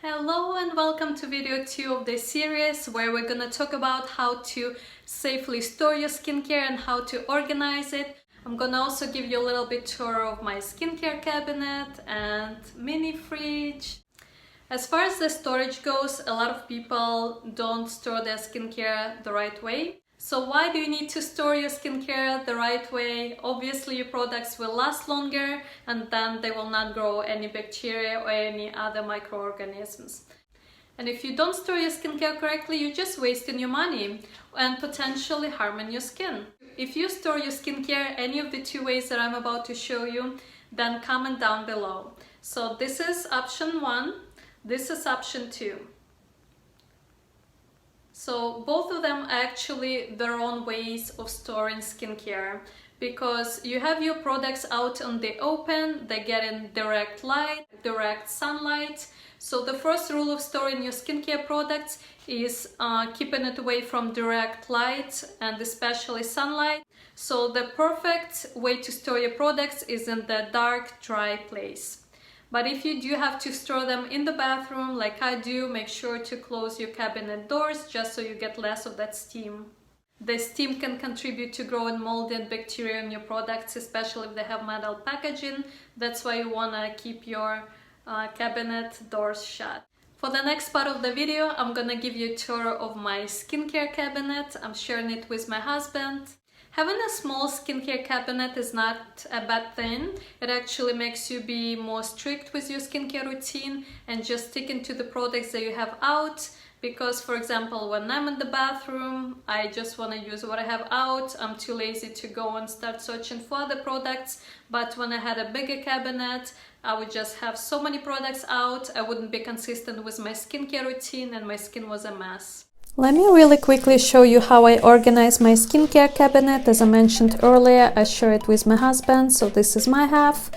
Hello and welcome to video 2 of this series where we're gonna talk about how to safely store your skincare and how to organize it. I'm gonna also give you a little bit tour of my skincare cabinet and mini fridge. As far as the storage goes, a lot of people don't store their skincare the right way. So why do you need to store your skincare the right way? Obviously your products will last longer and then they will not grow any bacteria or any other microorganisms. And if you don't store your skincare correctly, you're just wasting your money and potentially harming your skin. If you store your skincare any of the two ways that I'm about to show you, then comment down below. So this is option 1, this is option 2. So both of them are actually their own ways of storing skincare, because you have your products out on the open, they get in direct light, direct sunlight. So the first rule of storing your skincare products is keeping it away from direct light and especially sunlight. So the perfect way to store your products is in the dark, dry place. But if you do have to store them in the bathroom, like I do, make sure to close your cabinet doors just so you get less of that steam. The steam can contribute to growing mold and bacteria in your products, especially if they have metal packaging. That's why you want to keep your cabinet doors shut. For the next part of the video, I'm gonna give you a tour of my skincare cabinet. I'm sharing it with my husband. Having a small skincare cabinet is not a bad thing. It actually makes you be more strict with your skincare routine and just sticking to the products that you have out. Because, for example, when I'm in the bathroom, I just want to use what I have out. I'm too lazy to go and start searching for other products. But when I had a bigger cabinet, I would just have so many products out. I wouldn't be consistent with my skincare routine and my skin was a mess. Let me really quickly show you how I organize my skincare cabinet. As I mentioned earlier, I share it with my husband, so this is my half.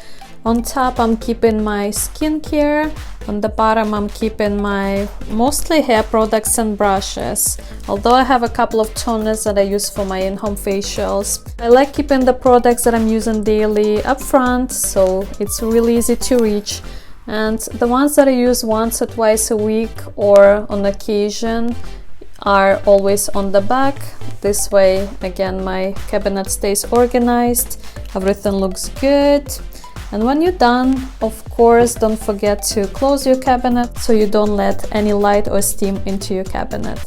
On top I'm keeping my skincare, on the bottom I'm keeping my mostly hair products and brushes, although I have a couple of toners that I use for my in-home facials. I like keeping the products that I'm using daily up front, so it's really easy to reach. And the ones that I use once or twice a week or on occasion are always on the back. This way, again, my cabinet stays organized, everything looks good. And when you're done, of course, don't forget to close your cabinet so you don't let any light or steam into your cabinet.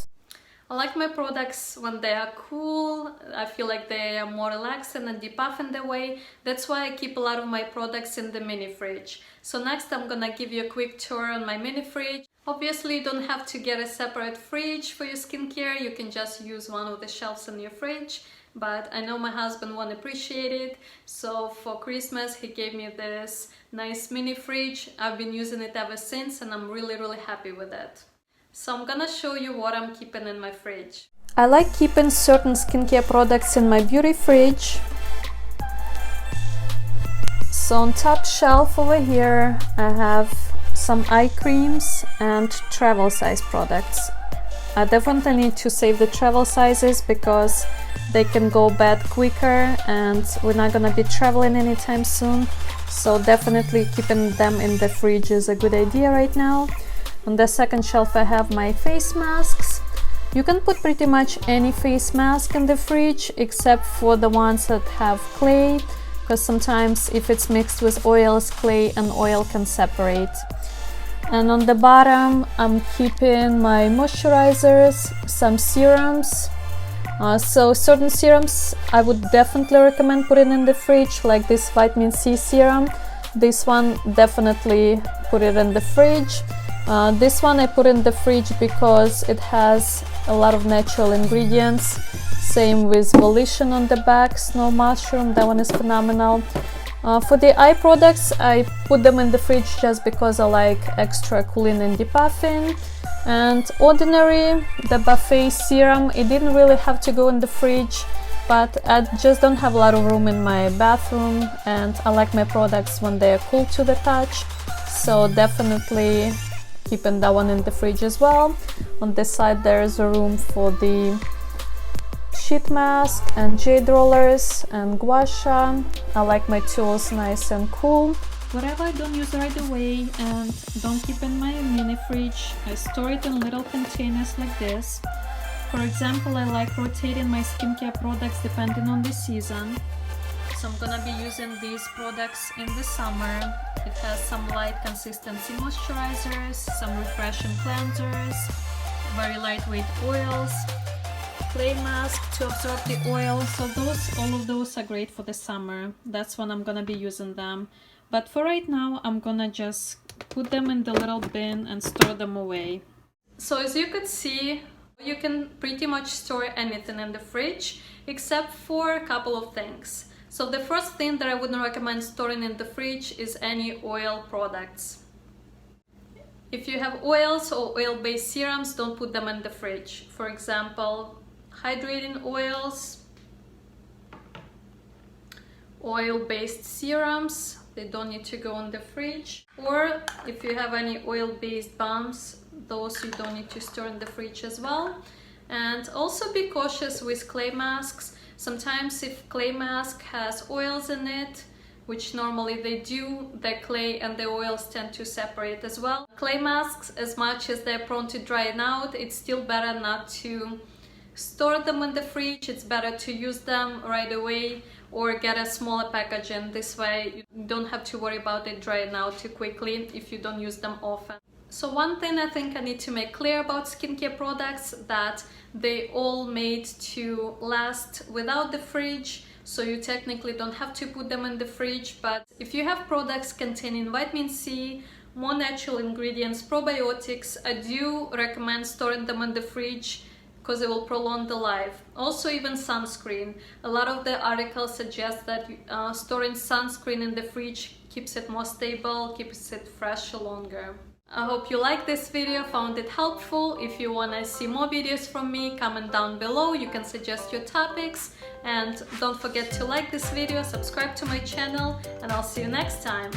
I like my products when they are cool. I feel like they are more relaxing and depuff in their way. That's why I keep a lot of my products in the mini fridge. So next I'm gonna give you a quick tour on my mini fridge. Obviously you don't have to get a separate fridge for your skincare. You can just use one of the shelves in your fridge. But I know my husband won't appreciate it. So for Christmas he gave me this nice mini fridge. I've been using it ever since and I'm really happy with it. So I'm gonna show you what I'm keeping in my fridge. I like keeping certain skincare products in my beauty fridge. So on top shelf over here I have some eye creams and travel size products. I definitely need to save the travel sizes because they can go bad quicker and we're not gonna be traveling anytime soon. So definitely keeping them in the fridge is a good idea right now. On the second shelf I have my face masks. You can put pretty much any face mask in the fridge except for the ones that have clay, because sometimes if it's mixed with oils, clay and oil can separate. And on the bottom I'm keeping my moisturizers, some serums. So certain serums I would definitely recommend putting in the fridge, like this vitamin C serum. This one definitely put it in the fridge. This one I put in the fridge because it has a lot of natural ingredients. Same with Volition on the back, snow mushroom, that one is phenomenal. For the eye products I put them in the fridge just because I like extra cooling and depuffing. And Ordinary, the buffet serum, it didn't really have to go in the fridge, but I just don't have a lot of room in my bathroom and I like my products when they are cool to the touch, so definitely keeping that one in the fridge as well. On this side there's a room for the sheet mask and jade rollers and gua sha. I like my tools nice and cool. Whatever I don't use right away and don't keep in my mini fridge, I store it in little containers like this. For example, I like rotating my skincare products depending on the season. So I'm gonna be using these products in the summer. It has some light consistency moisturizers, some refreshing cleansers, very lightweight oils, clay mask to absorb the oil. So all of those are great for the summer. That's when I'm gonna be using them. But for right now, I'm gonna just put them in the little bin and store them away. So as you could see, you can pretty much store anything in the fridge except for a couple of things. So the first thing that I wouldn't recommend storing in the fridge is any oil products. If you have oils or oil-based serums, don't put them in the fridge. For example, hydrating oils, oil-based serums, they don't need to go in the fridge. Or if you have any oil-based balms, those you don't need to store in the fridge as well. And also be cautious with clay masks. Sometimes if clay mask has oils in it, which normally they do, the clay and the oils tend to separate as well. Clay masks, as much as they're prone to drying out, it's still better not to store them in the fridge. It's better to use them right away or get a smaller packaging. This way you don't have to worry about it drying out too quickly if you don't use them often. So one thing I think I need to make clear about skincare products, that they all made to last without the fridge, so you technically don't have to put them in the fridge. But if you have products containing vitamin C, more natural ingredients, probiotics, I do recommend storing them in the fridge because it will prolong the life. Also even sunscreen. A lot of the articles suggest that storing sunscreen in the fridge keeps it more stable, keeps it fresh longer. I hope you liked this video, found it helpful. If you want to see more videos from me, comment down below. You can suggest your topics. And don't forget to like this video, subscribe to my channel, and I'll see you next time.